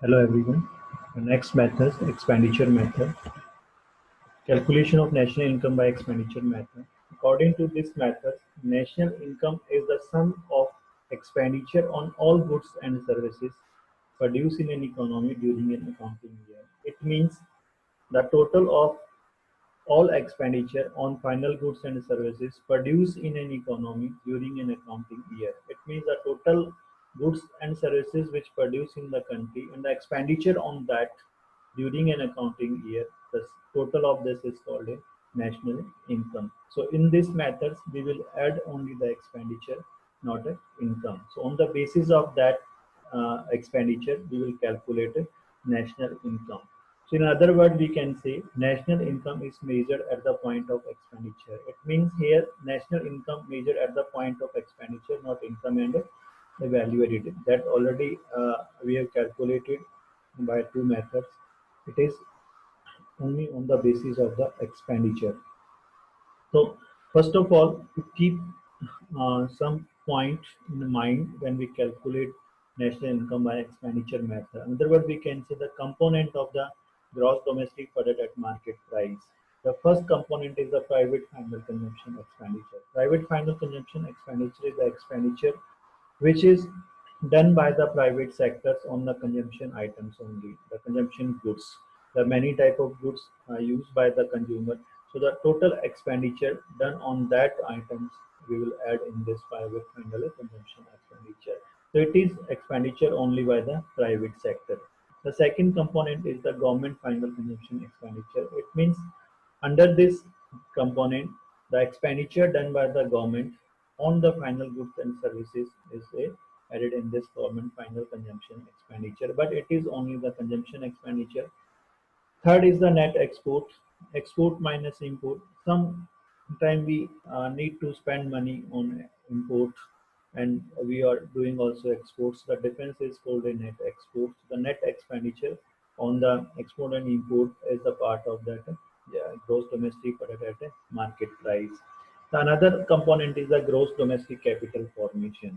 Hello everyone. The next method, expenditure method. Calculation of national income by expenditure method. According to this method, national income is the sum of expenditure on all goods and services produced in an economy during an accounting year. It means the total of all expenditure on final goods and services produced in an economy during an accounting year. It means the total goods and services which produce in the country and the expenditure on that during an accounting year. The total of this is called a national income. So in this methods, we will add only the expenditure, not a income. So on the basis of that expenditure, we will calculate a national income. So in other words, we can say national income is measured at the point of expenditure. It means here national income measured at the point of expenditure, not income and evaluated. That already we have calculated by two methods. It is only on the basis of the expenditure. So first of all, to keep some point in mind when we calculate national income by expenditure method. In other words, we can say the component of the gross domestic product at market price. The first component is the private final consumption expenditure. Private final consumption expenditure is the expenditure which is done by the private sectors on the consumption items only, the consumption goods. There are many type of goods used by the consumer. So the total expenditure done on that items we will add in this private final consumption expenditure. So it is expenditure only by the private sector. The second component is the government final consumption expenditure. It means under this component, the expenditure done by the government on the final goods and services is added in this government final consumption expenditure, but it is only the consumption expenditure. Third is the net export, export minus import. Sometime we need to spend money on import and we are doing also exports. The difference is called a net export. The net expenditure on the export and import is the part of that gross domestic product at a market price. The another component is the gross domestic capital formation.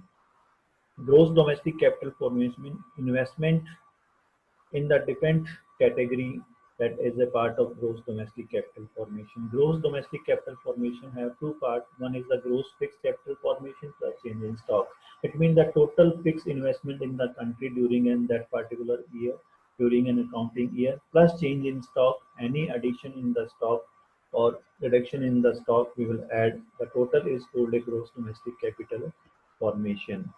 Gross domestic capital formation means investment in the different category that is a part of gross domestic capital formation. Gross domestic capital formation have two parts. One is the gross fixed capital formation plus change in stock. It means the total fixed investment in the country during that particular year, during an accounting year, plus change in stock, any addition in the stock or reduction in the stock we will add. The total is called a gross domestic capital formation.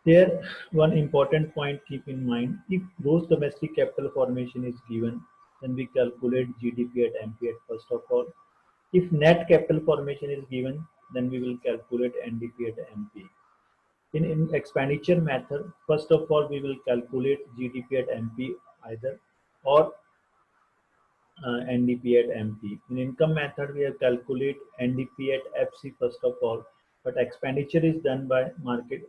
There, one important point keep in mind, if gross domestic capital formation is given, then we calculate GDP at MP at first of all. If net capital formation is given, then we will calculate NDP at MP. In expenditure method, first of all, we will calculate GDP at MP either or NDP at MP. In income method, we have calculate NDP at FC first of all, but expenditure is done by market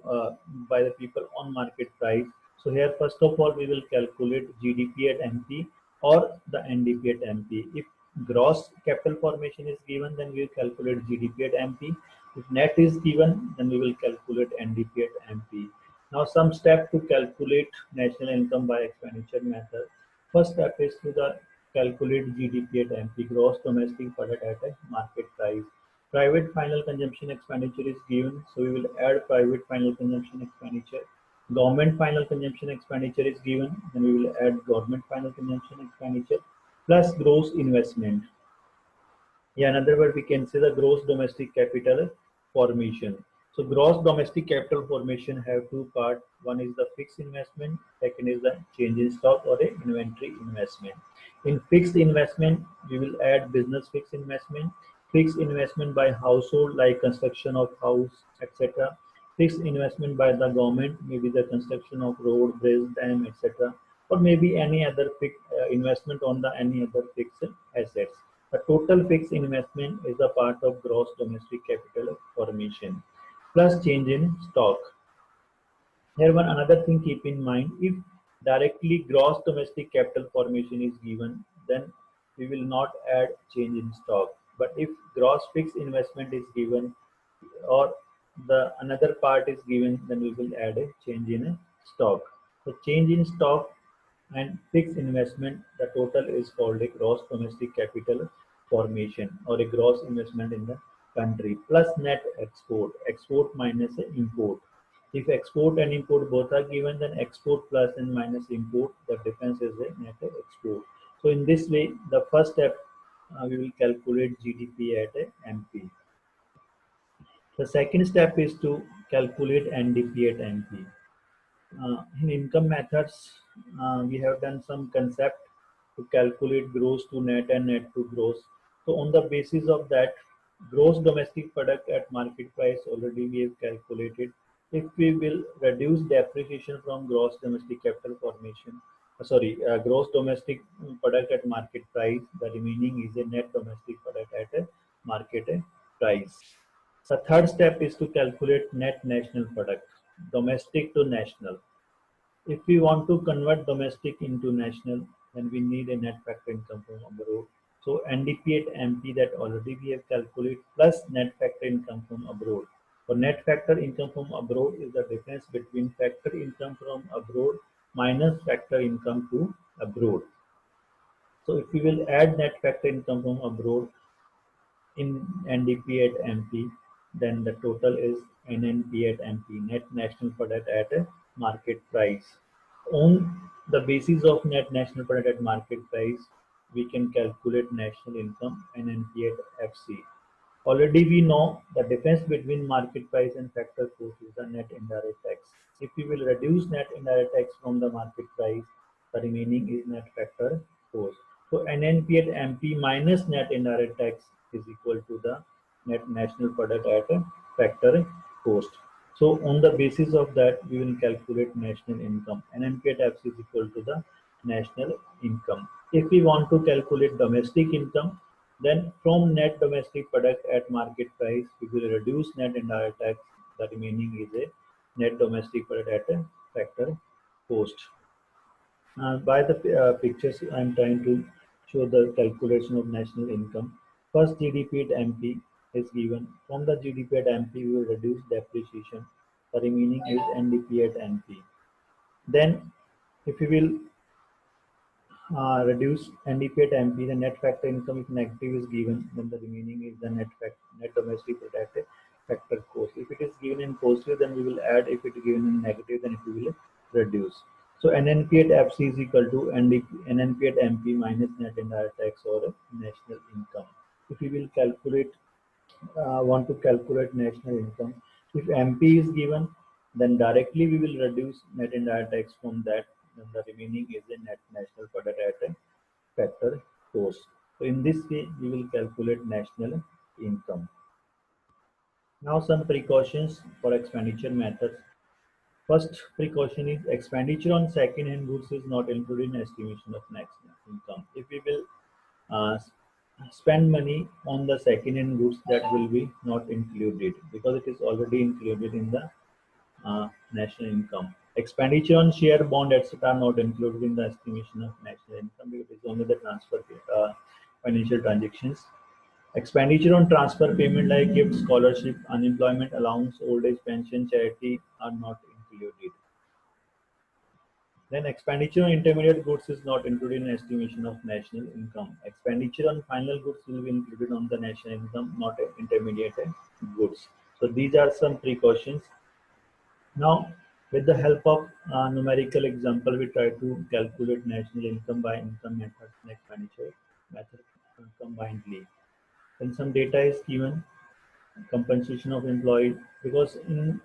by the people on market price. So here, first of all, we will calculate GDP at MP or the NDP at MP. If gross capital formation is given, then we will calculate GDP at MP. If net is given, then we will calculate NDP at MP. Now, some step to calculate national income by expenditure method. First step is to the calculate GDP at MP, gross domestic product at a market price. Private final consumption expenditure is given, so we will add private final consumption expenditure. Government final consumption expenditure is given, then we will add government final consumption expenditure plus gross investment. Yeah, in other words, we can say the gross domestic capital formation. So gross domestic capital formation have two parts. One is the fixed investment, second is the change in stock or a inventory investment. In fixed investment, we will add business fixed investment by household like construction of house, etc. Fixed investment by the government, maybe the construction of road, bridge, dam, etc. Or maybe any other fixed investment on the any other fixed assets. The total fixed investment is a part of gross domestic capital formation plus change in stock. Here one another thing keep in mind, if directly gross domestic capital formation is given, then we will not add change in stock. But if gross fixed investment is given or the another part is given, then we will add a change in stock. So change in stock and fixed investment, the total is called a gross domestic capital formation or a gross investment in the country plus net export, export minus import. If export and import both are given, then export plus and minus import, the difference is a net export. So in this way, the first step, we will calculate GDP at a MP. The second step is to calculate NDP at MP. In income methods, we have done some concept to calculate gross to net and net to gross. So on the basis of that, gross domestic product at market price already we have calculated. If we will reduce depreciation from gross domestic capital formation, gross domestic product at market price, the remaining is a net domestic product at a market price. The third step is to calculate net national product, domestic to national. If we want to convert domestic into national, then we need a net factor income from abroad. So NDP at MP that already we have calculated plus net factor income from abroad. So net factor income from abroad is the difference between factor income from abroad minus factor income to abroad. So if we will add net factor income from abroad in NDP at MP, then the total is NNP at MP, net national product at a market price. On the basis of net national product at market price, we can calculate national income NNP at FC. Already we know the difference between market price and factor cost is the net indirect tax. If we will reduce net indirect tax from the market price, the remaining is net factor cost. So NNP at MP minus net indirect tax is equal to the net national product at a factor cost. So on the basis of that, we will calculate national income. NNP at FC is equal to the national income. If we want to calculate domestic income, then from net domestic product at market price, we will reduce net indirect tax. The remaining is a net domestic product at a factor cost. By the pictures, I am trying to show the calculation of national income. First, GDP at MP is given. From the GDP at MP, we will reduce depreciation. The remaining is NDP at MP. Then, if we will reduce NDP at MP, the net factor income if negative is given, then the remaining is the net domestic product factor cost. If it is given in positive, then we will add. If it is given in negative, then we will reduce. So NNP at FC is equal to NNP at MP minus net indirect tax or national income. If we will calculate, want to calculate national income, if MP is given, then directly we will reduce net indirect tax from that. Then the remaining is a net national product at a factor cost. So in this way, we will calculate national income. Now some precautions for expenditure methods. First precaution is expenditure on second-hand goods is not included in estimation of national income. If we will spend money on the second-hand goods, that will be not included because it is already included in the national income. Expenditure on share, bond, etc. are not included in the estimation of national income because it is only the transfer financial transactions. Expenditure on transfer payment like gift, scholarship, unemployment allowance, old age pension, charity are not included. Then expenditure on intermediate goods is not included in estimation of national income. Expenditure on final goods will be included on the national income, not intermediate goods. So these are some precautions. Now, with the help of numerical example, we try to calculate national income by income method and expenditure method combinedly. Then some data is given, compensation of employee, because in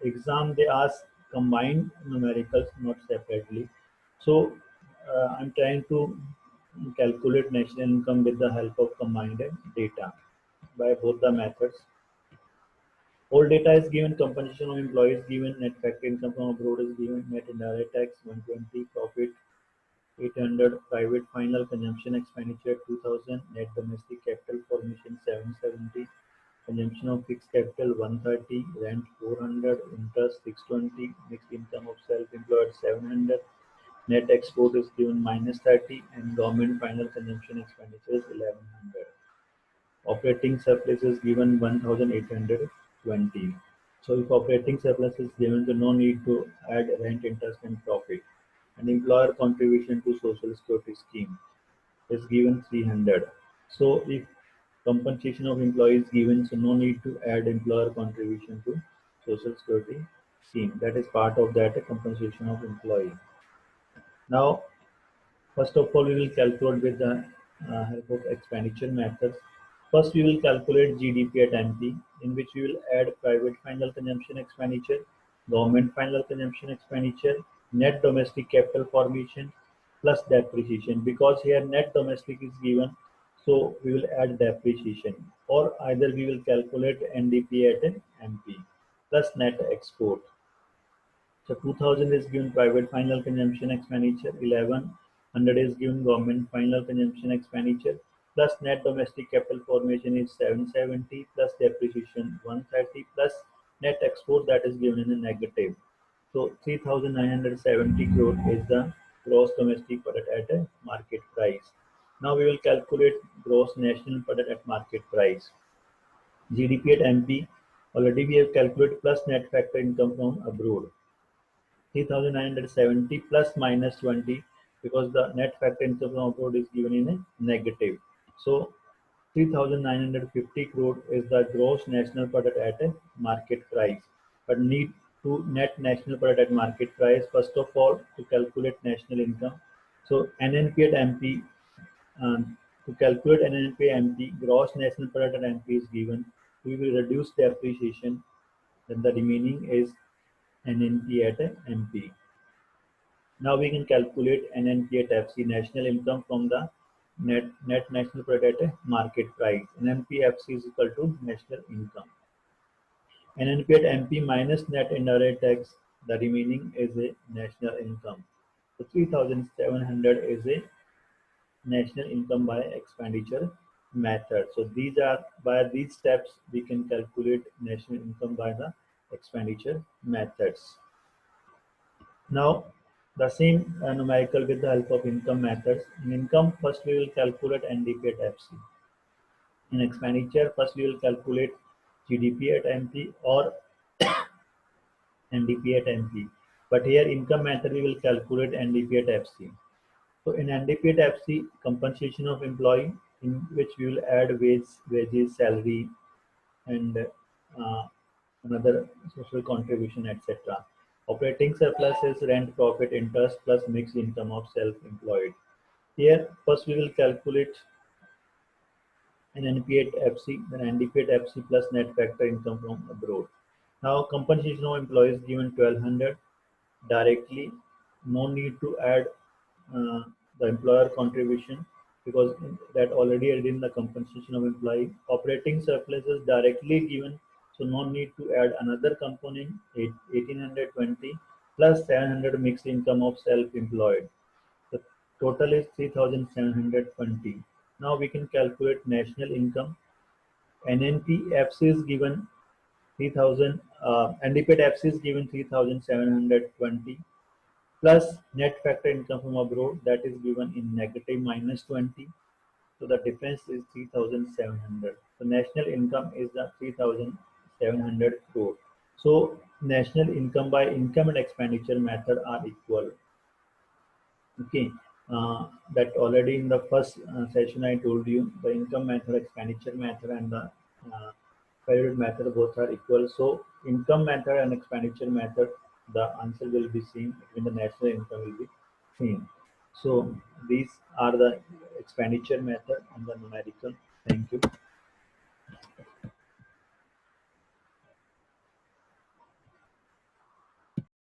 exam they ask combined numericals, not separately. So I'm trying to calculate national income with the help of combined data by both the methods. All data is given, compensation of employees given, net factor income from abroad is given, net indirect tax 120, profit 800, private final consumption expenditure 2000, net domestic capital formation 770, consumption of fixed capital 130, rent 400, interest 620, mixed income of self-employed 700, net export is given -30, and government final consumption expenditure is 1100. Operating surplus is given 1820. So if operating surplus is given, so no need to add rent, interest, and profit. and employer contribution to social security scheme is given 300. So if compensation of employees given, so no need to add employer contribution to social security scheme. That is part of that compensation of employee. Now, first of all, we will calculate with the help of expenditure methods. First, we will calculate GDP at MP, in which we will add private final consumption expenditure, government final consumption expenditure, net domestic capital formation, plus depreciation. Because here net domestic is given, so we will add depreciation. Or either we will calculate NDP at an MP, plus net export. So 2000 is given private final consumption expenditure, 1100 is given government final consumption expenditure, plus net domestic capital formation is 770, plus depreciation 130, plus net export that is given in a negative. So 3970 crore is the gross domestic product at a market price. Now we will calculate gross national product at market price. GDP at MP, already we have calculated plus net factor income from abroad. 3970 plus minus 20 because the net factor income from abroad is given in a negative. So 3950 crore is the gross national product at a market price. But need to net national product at market price first of all to calculate national income. So NNP at MP, to calculate NNP MP, gross national product at MP is given. We will reduce the depreciation, then the remaining is NNP at MP. Now we can calculate NNP at FC, national income from the net national product at a market price. NNP FC is equal to national income. NNP at MP minus net indirect tax, the remaining is a national income. So 3700 is a national income by expenditure method. So these are by these steps we can calculate national income by the expenditure methods. Now, the same numerical with the help of income methods. In income, first we will calculate NDP at FC. In expenditure, first we will calculate GDP at MP or NDP at MP. But here income method we will calculate NDP at FC. So in NDP at FC, compensation of employee, in which we will add wages, salary, and another social contribution, etc. Operating surplus is rent, profit, interest plus mixed income of self-employed. Here, first we will calculate an NP at FC, then NDP at FC plus net factor income from abroad. Now, compensation of employees given 1200 directly. No need to add uh, the employer contribution because that already added in the compensation of employee. Operating surplus is directly given, so no need to add another component, 1820 plus 700 mixed income of self-employed. The total is 3720. Now we can calculate national income. NNP FC is given 3000, NDP at FC is given 3720 plus net factor income from abroad that is given in negative minus 20. So the difference is 3700. So national income is the 3700 crore. So national income by income and expenditure method are equal. Okay, that already in the first session I told you the income method, expenditure method, and the period method both are equal. So income method and expenditure method, the answer will be same. Even the national income will be same. So these are the expenditure method and the numerical. Thank you.